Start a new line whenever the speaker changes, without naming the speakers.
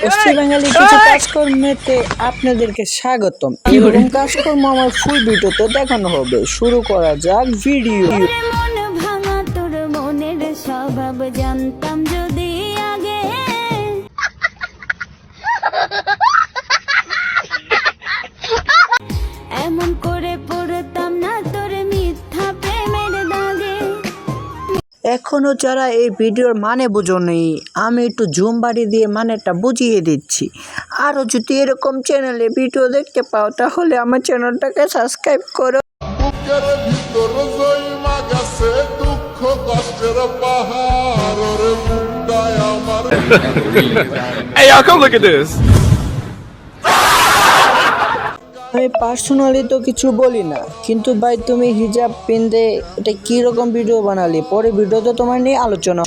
অস্থি বাঙালি কিছু কাজকর্মেতে আপনাদেরকে স্বাগতম। এরকম কাজকর্ম আমার ফুল ভিডিওতে দেখানো হবে। শুরু করা যাক ভিডিও।
মন ভাঙা তোর মনের স্বভাব জানতাম যদি আগে, এমন করে পড়তাম না তোর মিথ্যা প্রেমের দাগে।
এখনো যারা এই ভিডিওর মানে বুঝোনি, আমি একটু জুম বাড়ি দিয়ে মানেটা বুঝিয়ে দিচ্ছি। আরও যদি এরকম চ্যানেলে ভিডিও দেখতে পাও তাহলে আমার চ্যানেলটাকে সাবস্ক্রাইব করো।
বুকের ভিতর জয়মা গেছে দুঃখ কষ্টের পাহাড় রে মুক্তায় আমার
Hey, y'all, come look at this.
আমি পার্সোনালি তো কিছু বলি না, কিন্তু ভাই তুমি হিজাব পিনতে এটা কিরকম ভিডিও বানালি, পরে ভিডিওতে তোমার নিয়ে আলোচনা।